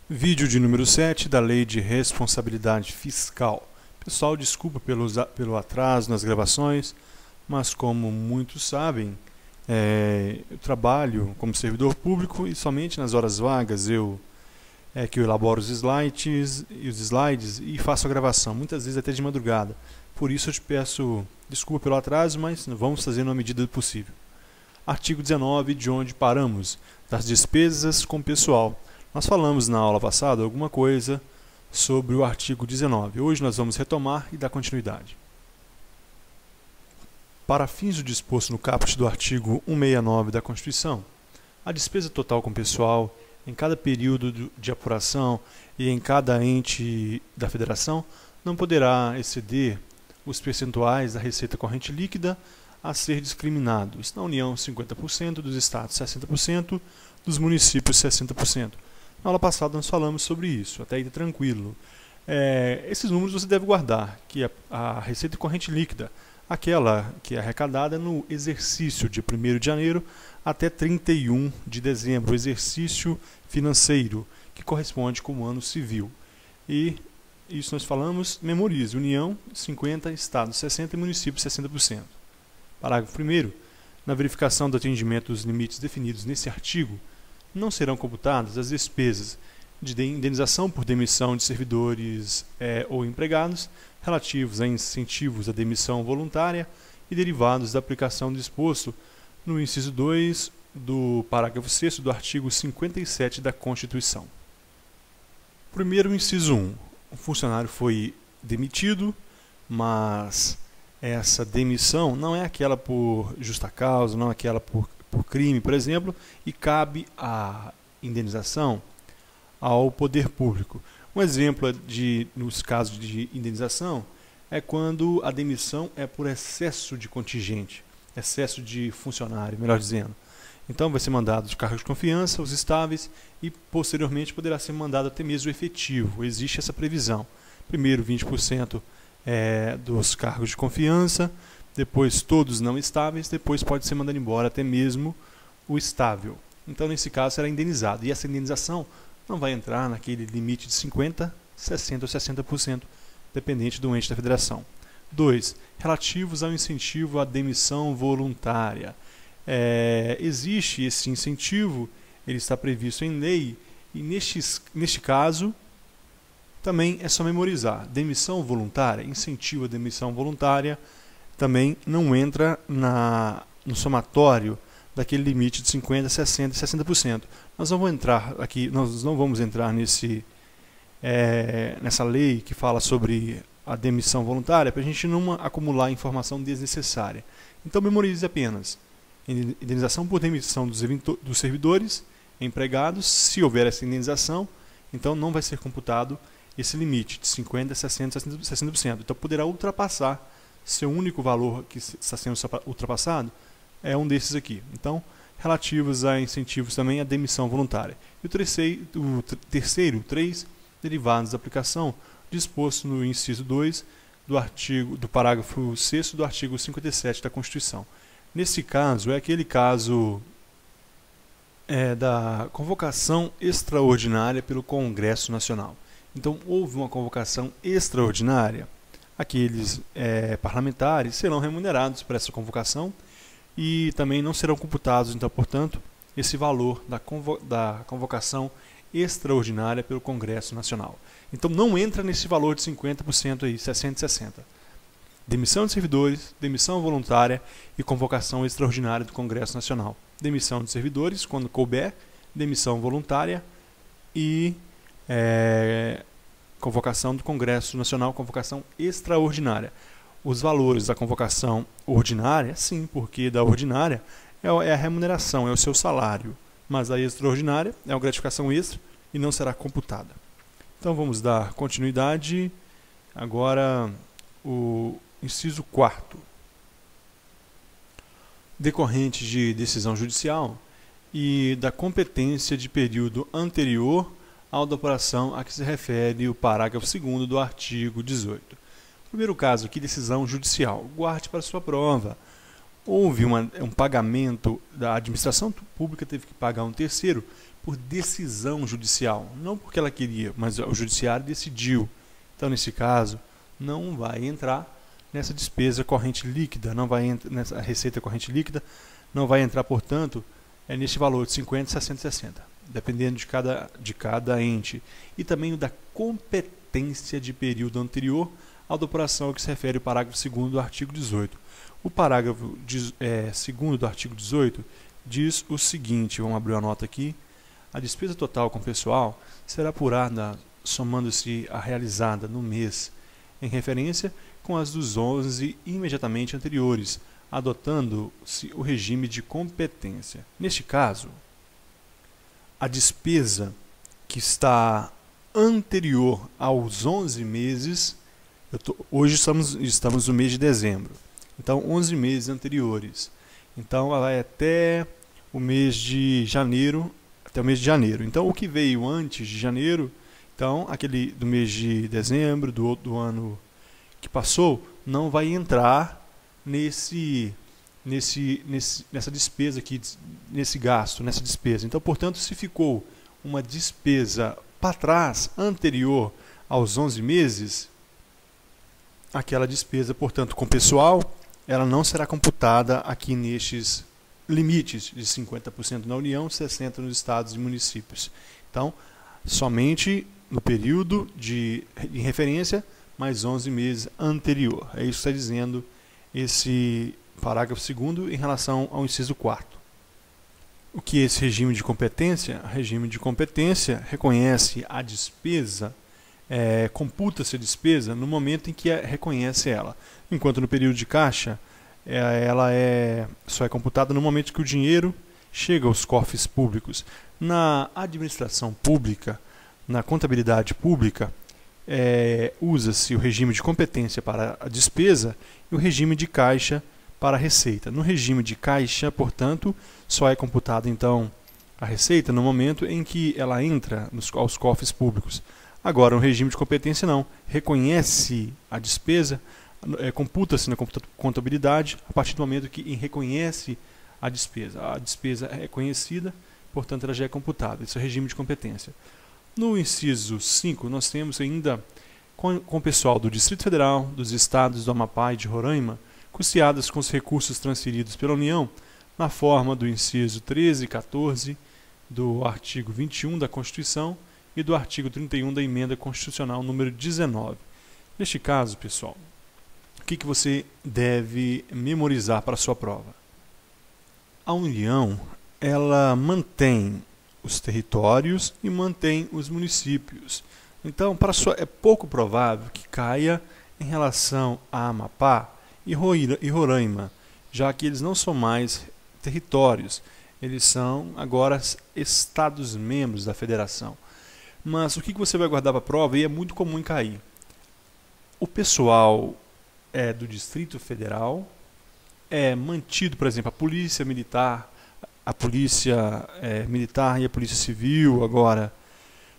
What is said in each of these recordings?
Vídeo de número 7 da Lei de Responsabilidade Fiscal. Pessoal, desculpa pelo atraso nas gravações, mas como muitos sabem, eu trabalho como servidor público e somente nas horas vagas que eu elaboro os slides e faço a gravação, muitas vezes até de madrugada. Por isso eu te peço desculpa pelo atraso, mas vamos fazer na medida do possível. Artigo 19, de onde paramos, das despesas com pessoal. Nós falamos na aula passada alguma coisa sobre o artigo 19. Hoje nós vamos retomar e dar continuidade. Para fins do disposto no caput do artigo 169 da Constituição, a despesa total com pessoal em cada período de apuração e em cada ente da federação não poderá exceder os percentuais da receita corrente líquida a ser discriminados. Na União, 50%, dos estados, 60%, dos municípios, 60%. Na aula passada nós falamos sobre isso, até aí tranquilo. Esses números você deve guardar, que a receita corrente líquida, aquela que é arrecadada no exercício de 1º de janeiro até 31 de dezembro, o exercício financeiro, que corresponde com o ano civil. E isso nós falamos, memorize, União 50%, Estado 60% e município 60%. Parágrafo 1º. Na verificação do atendimento dos limites definidos nesse artigo, não serão computadas as despesas de indenização por demissão de servidores ou empregados relativos a incentivos à demissão voluntária e derivados da aplicação disposto no inciso 2 do parágrafo 6º do artigo 57 da Constituição. Primeiro, inciso 1. O funcionário foi demitido, mas essa demissão não é aquela por justa causa, não é aquela por crime, por exemplo, e cabe a indenização ao poder público. Um exemplo nos casos de indenização é quando a demissão é por excesso de contingente, excesso de funcionário, melhor dizendo. Então vai ser mandado os cargos de confiança, os estáveis, e posteriormente poderá ser mandado até mesmo o efetivo. Existe essa previsão. Primeiro 20% dos cargos de confiança, depois todos não estáveis, depois pode ser mandado embora até mesmo o estável. Então, nesse caso, será indenizado. E essa indenização não vai entrar naquele limite de 50%, 60% ou 60%, dependente do ente da federação. 2. Relativos ao incentivo à demissão voluntária. Existe esse incentivo, ele está previsto em lei, e neste caso, também é só memorizar. Demissão voluntária, incentivo à demissão voluntária, também não entra no somatório daquele limite de 50%, 60% e 60%. Nós não vamos entrar nessa lei que fala sobre a demissão voluntária para a gente não acumular informação desnecessária. Então memorize apenas indenização por demissão dos servidores, empregados. Se houver essa indenização, então não vai ser computado esse limite de 50%, 60% e 60%. Então poderá ultrapassar. Seu único valor que está sendo ultrapassado é um desses aqui. Então, relativos a incentivos também à demissão voluntária. E o terceiro, 3, derivados da aplicação, disposto no inciso 2 do parágrafo 6º do artigo 57 da Constituição. Nesse caso, é aquele caso da convocação extraordinária pelo Congresso Nacional. Então, houve uma convocação extraordinária. Aqueles parlamentares serão remunerados por essa convocação e também não serão computados, então, portanto, esse valor da convocação extraordinária pelo Congresso Nacional. Então, não entra nesse valor de 50% aí, 60% e 60%. Demissão de servidores, demissão voluntária e convocação extraordinária do Congresso Nacional. Demissão de servidores, quando couber, demissão voluntária e convocação do Congresso Nacional, convocação extraordinária. Os valores da convocação ordinária, sim, porque da ordinária é a remuneração, é o seu salário, mas a extraordinária é uma gratificação extra e não será computada. Então vamos dar continuidade. Agora o inciso 4º. Decorrente de decisão judicial e da competência de período anterior ao da operação a que se refere o parágrafo 2º do artigo 18. Primeiro caso aqui, decisão judicial. Guarde para sua prova. Houve um pagamento, da administração pública teve que pagar um terceiro por decisão judicial, não porque ela queria, mas o judiciário decidiu. Então, nesse caso, não vai entrar nessa despesa corrente líquida, não vai entrar nessa receita corrente líquida, não vai entrar, portanto, neste valor de 50, 60 e 60, dependendo de cada ente. E também o da competência de período anterior ao da apuração ao que se refere o parágrafo 2º do artigo 18. O parágrafo 2º do artigo 18 diz o seguinte, vamos abrir uma nota aqui: a despesa total com pessoal será apurada somando-se a realizada no mês em referência com as dos 11 imediatamente anteriores, adotando-se o regime de competência. Neste caso, a despesa que está anterior aos 11 meses, hoje estamos no mês de dezembro, então 11 meses anteriores, então ela vai até o mês de janeiro, então o que veio antes de janeiro, então aquele do mês de dezembro do ano que passou, não vai entrar nessa despesa aqui, nesse gasto, nessa despesa. Então, portanto, se ficou uma despesa para trás, anterior aos 11 meses, aquela despesa, portanto, com pessoal, ela não será computada aqui nestes limites de 50% na União, 60% nos estados e municípios. Então, somente no período em referência, mais 11 meses anterior. É isso que está dizendo esse parágrafo 2º em relação ao inciso 4º. O que é esse regime de competência? O regime de competência reconhece a despesa, computa-se a despesa no momento em que reconhece ela. Enquanto no período de caixa, ela só é computada no momento que o dinheiro chega aos cofres públicos. Na administração pública, na contabilidade pública, usa-se o regime de competência para a despesa e o regime de caixa para a receita. No regime de caixa, portanto, só é computada então a receita no momento em que ela entra aos cofres públicos. Agora, no regime de competência não, reconhece a despesa, computa-se na contabilidade a partir do momento que reconhece a despesa. A despesa é conhecida, portanto ela já é computada. Esse é o regime de competência. No inciso 5, nós temos ainda com o pessoal do Distrito Federal, dos estados do Amapá e de Roraima, custeadas com os recursos transferidos pela União, na forma do inciso 13 e 14 do artigo 21 da Constituição e do artigo 31 da Emenda Constitucional número 19. Neste caso, pessoal, o que você deve memorizar para a sua prova? A União, ela mantém os territórios e mantém os municípios. Então, é pouco provável que caia em relação a Amapá e Roraima, já que eles não são mais territórios, eles são agora estados-membros da federação. Mas o que você vai guardar para a prova, e é muito comum em cair? O pessoal do Distrito Federal é mantido, por exemplo, a Polícia Militar e a Polícia Civil agora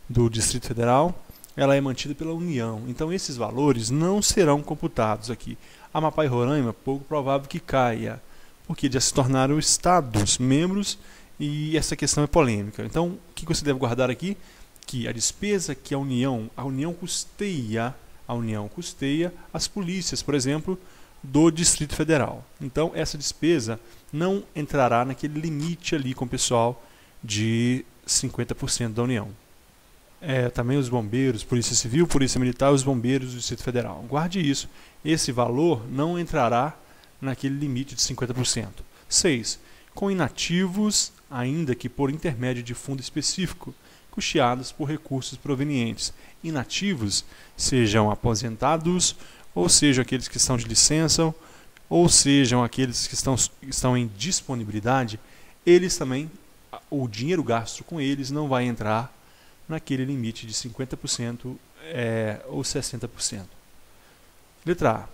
do Distrito Federal, ela é mantida pela União. Então esses valores não serão computados aqui. Amapá e Roraima, pouco provável que caia, porque já se tornaram estados membros e essa questão é polêmica. Então o que você deve guardar aqui? Que a despesa que a União custeia as polícias, por exemplo, do Distrito Federal. Então essa despesa não entrará naquele limite ali com o pessoal de 50% da União. Também os bombeiros, Polícia Civil, Polícia Militar e os bombeiros do Distrito Federal. Guarde isso. Esse valor não entrará naquele limite de 50%. 6. Com inativos, ainda que por intermédio de fundo específico, custeados por recursos provenientes. Inativos, sejam aposentados, ou sejam aqueles que estão de licença, ou sejam aqueles que estão em disponibilidade, eles também, o dinheiro gasto com eles não vai entrar naquele limite de 50% ou 60%. Letra A.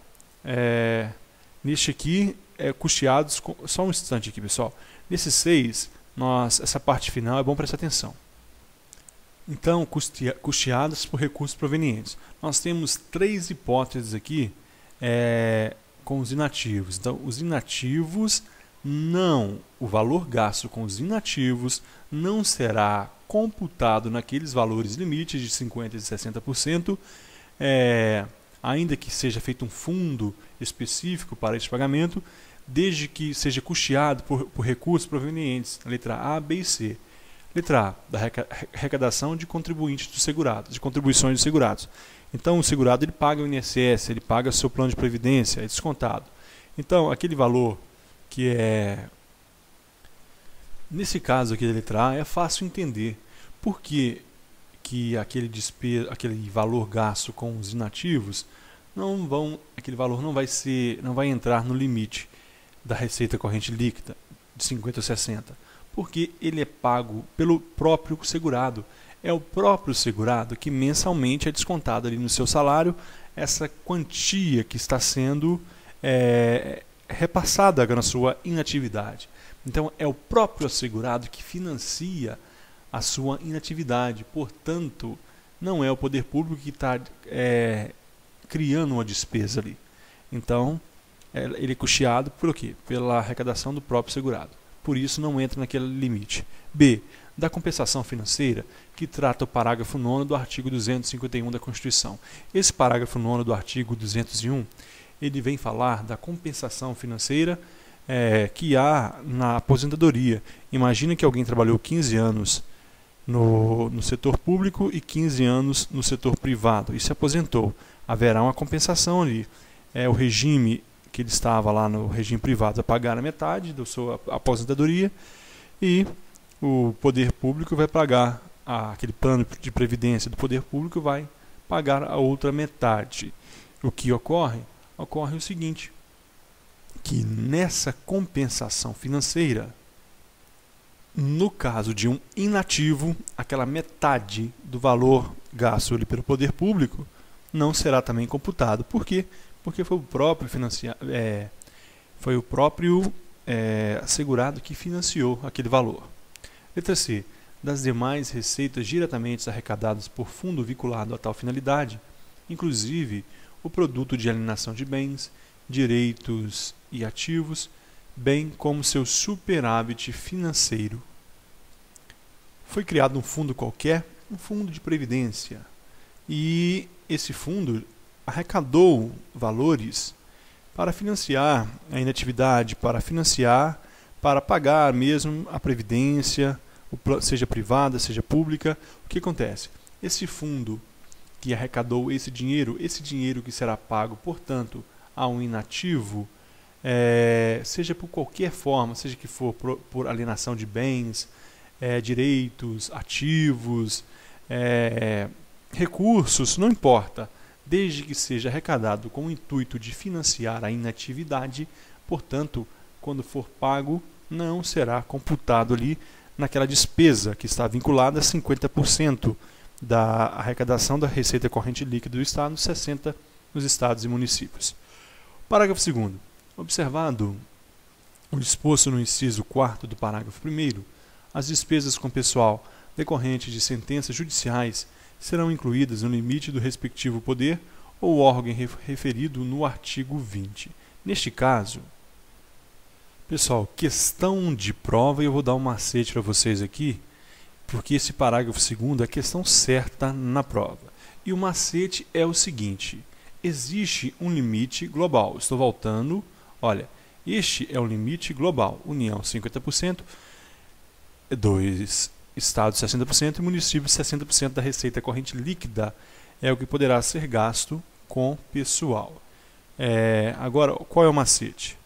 Neste aqui, custeados, só um instante aqui, pessoal. Nesse 6, essa parte final é bom prestar atenção. Então, custeados por recursos provenientes. Nós temos 3 hipóteses aqui com os inativos. Então, os inativos o valor gasto com os inativos não será computado naqueles valores limites de 50% e 60%, ainda que seja feito um fundo específico para este pagamento, desde que seja custeado por recursos provenientes, letra A, B e C. Letra A, da arrecadação de contribuintes dos segurados, de contribuições dos segurados. Então, o segurado ele paga o INSS, ele paga o seu plano de previdência, é descontado. Então, aquele valor que é... Nesse caso aqui da letra A, é fácil entender por que aquele valor gasto com os inativos, aquele valor não vai entrar no limite da receita corrente líquida de 50 ou 60, porque ele é pago pelo próprio segurado. É o próprio segurado que mensalmente é descontado ali no seu salário essa quantia que está sendo repassada na sua inatividade. Então é o próprio assegurado que financia a sua inatividade, portanto não é o poder público que está criando uma despesa ali. Então ele é custeado por quê? Pela arrecadação do próprio segurado. Por isso não entra naquele limite. B. Da compensação financeira, que trata o parágrafo 9º do artigo 251 da Constituição. Esse parágrafo 9º do artigo 201, ele vem falar da compensação financeira que há na aposentadoria. Imagina que alguém trabalhou 15 anos no setor público e 15 anos no setor privado e se aposentou. Haverá uma compensação ali. O regime que ele estava lá no regime privado a pagar a metade da sua aposentadoria e o poder público vai pagar, aquele plano de previdência do poder público vai pagar a outra metade. O que ocorre? Ocorre o seguinte, que nessa compensação financeira, no caso de um inativo, aquela metade do valor gasto ali pelo poder público não será também computado. Por quê? Porque foi o próprio segurado que financiou aquele valor. Letra C. Das demais receitas diretamente arrecadadas por fundo vinculado a tal finalidade, inclusive o produto de alienação de bens, direitos e ativos, bem como seu superávit financeiro. Foi criado um fundo qualquer, um fundo de previdência, e esse fundo arrecadou valores para financiar a inatividade, para pagar mesmo a previdência, seja privada, seja pública. O que acontece? Esse fundo que arrecadou esse dinheiro que será pago, portanto, a um inativo, seja por qualquer forma, seja que for por alienação de bens, direitos, ativos, recursos, não importa, desde que seja arrecadado com o intuito de financiar a inatividade, portanto, quando for pago, não será computado ali naquela despesa que está vinculada a 50% da arrecadação da receita corrente líquida do Estado, 60% nos estados e municípios. Parágrafo 2º. Observado o disposto no inciso 4º do parágrafo 1º, as despesas com pessoal decorrentes de sentenças judiciais serão incluídas no limite do respectivo poder ou órgão referido no artigo 20. Neste caso, pessoal, questão de prova, e eu vou dar um macete para vocês aqui, porque esse parágrafo 2º é a questão certa na prova. E o macete é o seguinte: existe um limite global. Estou voltando, olha, este é o limite global. União 50%, 2 estados 60% e municípios 60% da receita corrente líquida é o que poderá ser gasto com pessoal. Agora, qual é o macete?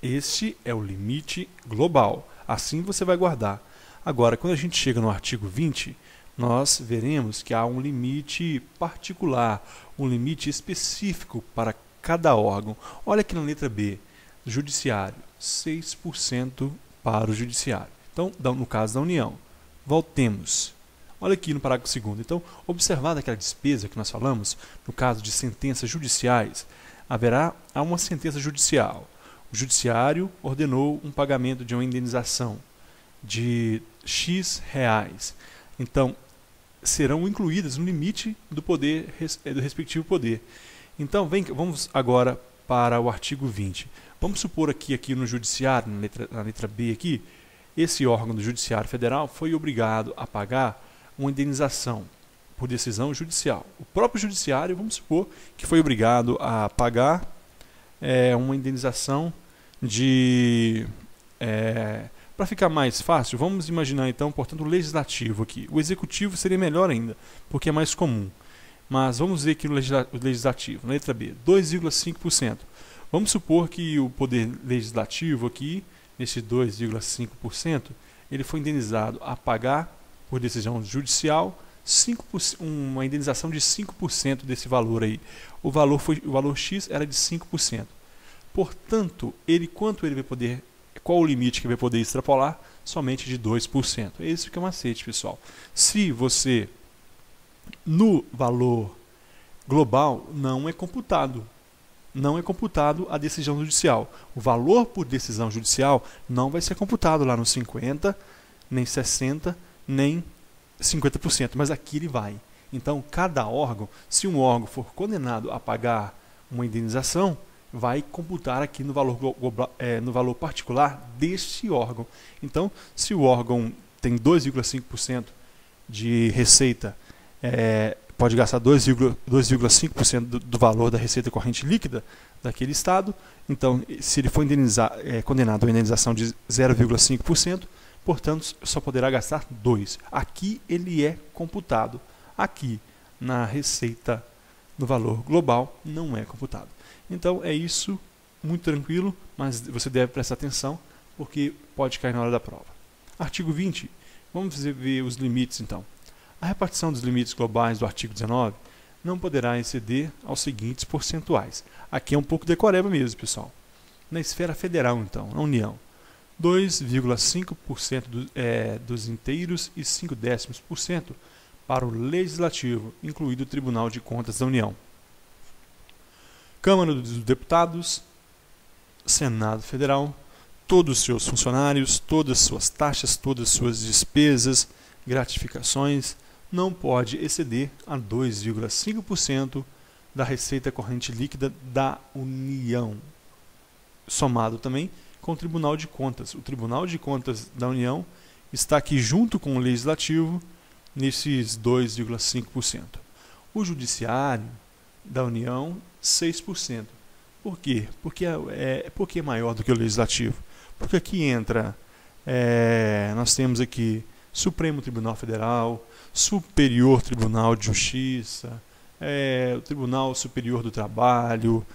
Este é o limite global. Assim você vai guardar. Agora, quando a gente chega no artigo 20, nós veremos que há um limite particular, um limite específico para cada órgão. Olha aqui na letra B, judiciário, 6% para o judiciário. Então, no caso da União, voltemos. Olha aqui no parágrafo 2º. Então, observada aquela despesa que nós falamos, no caso de sentenças judiciais, há uma sentença judicial. O judiciário ordenou um pagamento de uma indenização de X reais. Então, serão incluídas no limite do respectivo poder. Então, vamos agora para o artigo 20. Vamos supor aqui no judiciário, na letra B aqui, esse órgão do Judiciário Federal foi obrigado a pagar uma indenização por decisão judicial. O próprio Judiciário, vamos supor, que foi obrigado a pagar uma indenização de... para ficar mais fácil, vamos imaginar então, portanto, o Legislativo aqui. O Executivo seria melhor ainda, porque é mais comum. Mas vamos ver aqui o Legislativo, na letra B, 2,5%. Vamos supor que o Poder Legislativo aqui, nesse 2,5%, ele foi indenizado a pagar, por decisão judicial, 5%, uma indenização de 5% desse valor aí. O valor X era de 5%. Portanto, qual o limite que vai poder extrapolar? Somente de 2%. É esse que é o macete, pessoal. Se você, no valor global, não é computado a decisão judicial. O valor por decisão judicial não vai ser computado lá nos 50%, nem 60%, nem 50%, mas aqui ele vai. Então, cada órgão, se um órgão for condenado a pagar uma indenização, vai computar aqui no valor particular deste órgão. Então, se o órgão tem 2,5% de receita, pode gastar 2,5% do valor da receita corrente líquida daquele estado. Então, se ele for condenado a uma indenização de 0,5%, portanto, só poderá gastar 2%. Aqui ele é computado. Aqui, na receita, no valor global, não é computado. Então, é isso, muito tranquilo, mas você deve prestar atenção, porque pode cair na hora da prova. Artigo 20. Vamos ver os limites, então. A repartição dos limites globais do artigo 19 não poderá exceder aos seguintes percentuais. Aqui é um pouco decoreba mesmo, pessoal. Na esfera federal, então, na União, 2,5% dos inteiros e 0,5% para o Legislativo, incluído o Tribunal de Contas da União. Câmara dos Deputados, Senado Federal, todos os seus funcionários, todas as suas taxas, todas as suas despesas, gratificações, não pode exceder a 2,5% da receita corrente líquida da União, somado também com o Tribunal de Contas. O Tribunal de Contas da União está aqui junto com o Legislativo nesses 2,5%. O Judiciário da União, 6%. Por quê? Porque é maior do que o Legislativo. Porque aqui entra, nós temos aqui Supremo Tribunal Federal, Superior Tribunal de Justiça, o Tribunal Superior do Trabalho,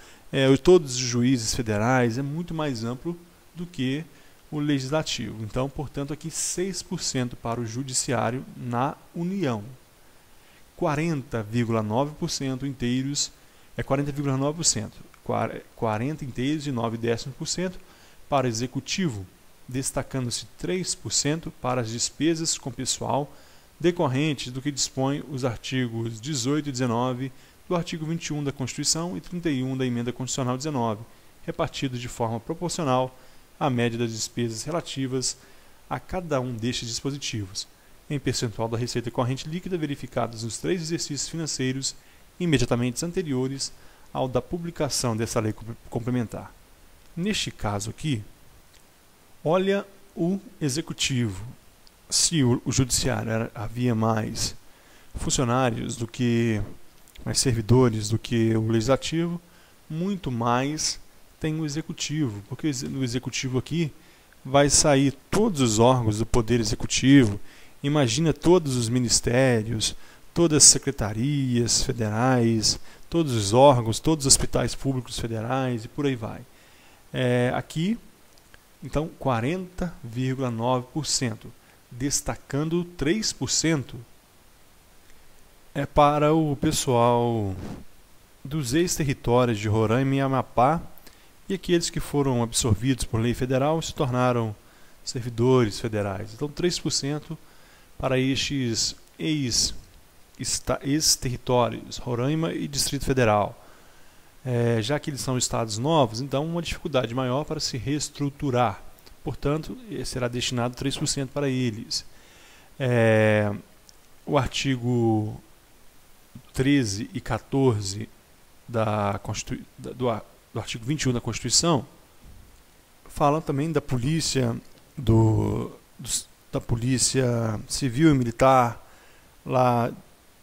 todos os juízes federais, é muito mais amplo do que o Legislativo. Então, portanto, aqui 6% para o Judiciário na União. 40,9% inteiros, 40,9%. 40 inteiros e 0,9% para o Executivo, destacando-se 3% para as despesas com pessoal decorrentes do que dispõe os artigos 18 e 19 do artigo 21 da Constituição e 31 da Emenda Constitucional 19, repartido de forma proporcional à média das despesas relativas a cada um destes dispositivos, em percentual da receita corrente líquida verificados nos 3 exercícios financeiros imediatamente anteriores ao da publicação dessa lei complementar. Neste caso aqui, olha o Executivo. Se o Judiciário havia mais funcionários do que, mais servidores do que o Legislativo, muito mais tem o Executivo, porque no Executivo aqui vai sair todos os órgãos do Poder Executivo, imagina todos os ministérios, todas as secretarias federais, todos os órgãos, todos os hospitais públicos federais e por aí vai. Aqui, então, 40,9%, destacando 3% para o pessoal dos ex-territórios de Roraima e Amapá e aqueles que foram absorvidos por lei federal e se tornaram servidores federais. Então, 3% para estes ex-territórios, Roraima e Distrito Federal. Já que eles são estados novos, então uma dificuldade maior para se reestruturar. Portanto, será destinado 3% para eles. O artigo 13 e 14 do artigo 21 da Constituição falam também da polícia, da Polícia Civil e Militar, lá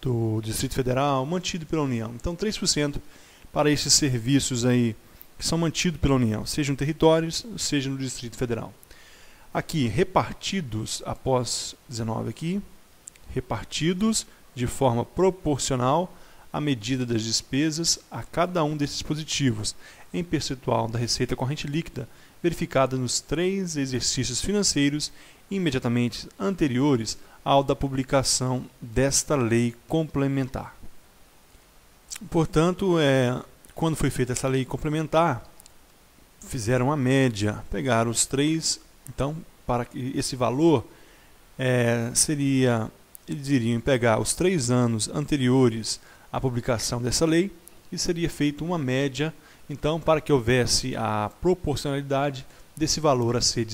do Distrito Federal, mantido pela União. Então 3% para esses serviços aí que são mantidos pela União, seja em territórios, seja no Distrito Federal. Aqui, repartidos, após 19 aqui, repartidos de forma proporcional à medida das despesas a cada um desses dispositivos, em percentual da receita corrente líquida, verificada nos 3 exercícios financeiros imediatamente anteriores ao da publicação desta lei complementar. Portanto, quando foi feita essa lei complementar, fizeram a média, pegaram os 3, então, para que esse valor eles iriam pegar os 3 anos anteriores à publicação dessa lei e seria feita uma média, então, para que houvesse a proporcionalidade desse valor a ser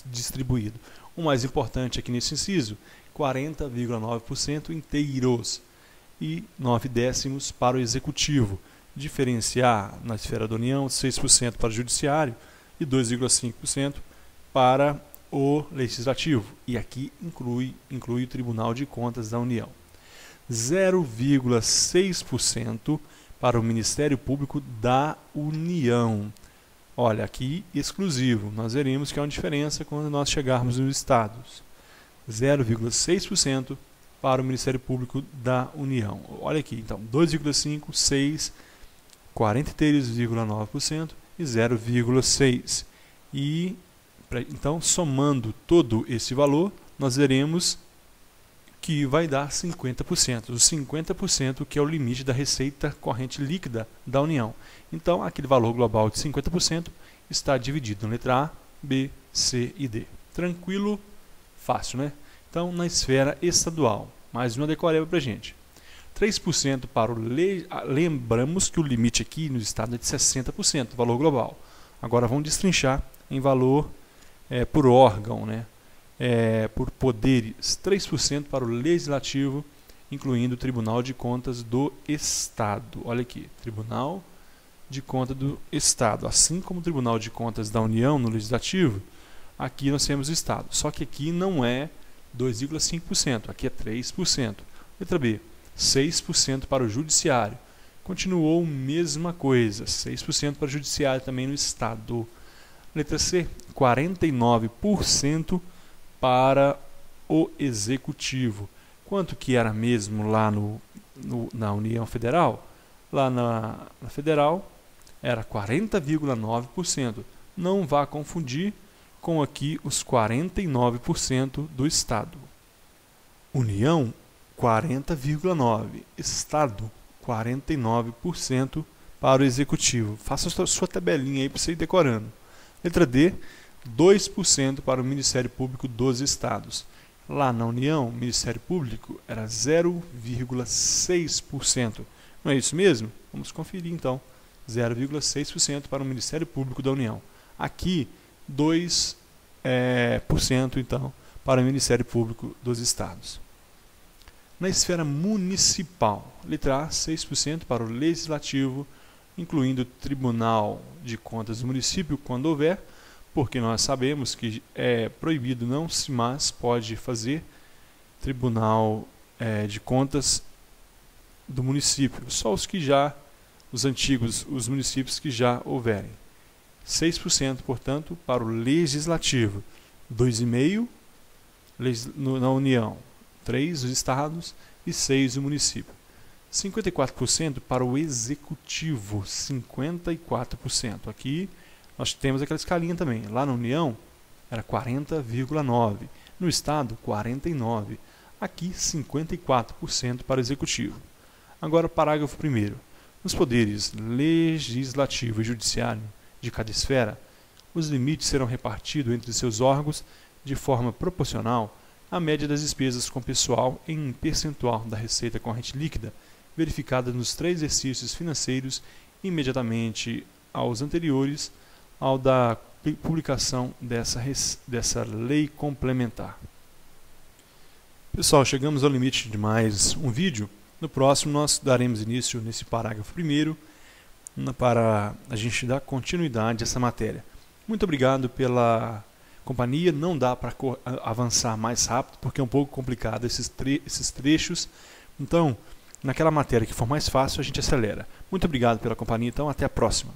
distribuído. O mais importante aqui nesse inciso, 40,9% inteiros e 9/10 para o Executivo. Diferenciar na esfera da União 6% para o Judiciário e 2,5% para o Legislativo. E aqui inclui o Tribunal de Contas da União. 0,6% para o Ministério Público da União. Olha, aqui exclusivo. Nós veremos que há uma diferença quando nós chegarmos nos estados. 0,6% para o Ministério Público da União. Olha aqui, então, 2,5%, 6%, 43,9% e 0,6%. E, então, somando todo esse valor, nós veremos que vai dar 50%. Os 50% que é o limite da receita corrente líquida da União. Então, aquele valor global de 50% está dividido na letra A, B, C e D. Tranquilo? Fácil, né? Então, na esfera estadual, mais uma decoreba para a gente. 3% para o... Lembramos que o limite aqui no estado é de 60%, valor global. Agora vamos destrinchar em valor por órgão, né? Por poderes. 3% para o Legislativo, incluindo o Tribunal de Contas do Estado. Olha aqui, Tribunal de Contas do Estado. Assim como o Tribunal de Contas da União no Legislativo, aqui nós temos o Estado. Só que aqui não é 2,5%, aqui é 3%. Letra B, 6% para o Judiciário. Continuou mesma coisa, 6% para o Judiciário também no Estado. Letra C, 49% para o Executivo. Quanto que era mesmo lá na União Federal? Lá na Federal era 40,9%. Não vá confundir com aqui os 49% do Estado. União, 40,9%. Estado, 49% para o Executivo. Faça a sua tabelinha aí para você ir decorando. Letra D, 2% para o Ministério Público dos Estados. Lá na União, o Ministério Público era 0,6%. Não é isso mesmo? Vamos conferir então. 0,6% para o Ministério Público da União. Aqui, 2% então, para o Ministério Público dos Estados. Na esfera municipal, letra A, 6% para o Legislativo, incluindo o Tribunal de Contas do município, quando houver, porque nós sabemos que é proibido não se, mas pode fazer Tribunal de Contas do município, só os antigos, os municípios que já houverem. 6%, portanto, para o Legislativo, 2,5% na União, 3% os estados e 6% o município. 54% para o Executivo, 54%. Aqui nós temos aquela escalinha também. Lá na União era 40,9%. No Estado, 49%. Aqui, 54% para o Executivo. Agora, parágrafo 1º. Nos poderes Legislativo e Judiciário de cada esfera, os limites serão repartidos entre seus órgãos de forma proporcional à média das despesas com pessoal em percentual da receita corrente líquida, verificada nos 3 exercícios financeiros imediatamente aos anteriores ao da publicação dessa lei complementar. Pessoal, chegamos ao limite de mais um vídeo. No próximo nós daremos início nesse parágrafo 1º para a gente dar continuidade a essa matéria. Muito obrigado pela companhia, não dá para avançar mais rápido, porque é um pouco complicado esses trechos. Então, naquela matéria que for mais fácil, a gente acelera. Muito obrigado pela companhia, então até a próxima.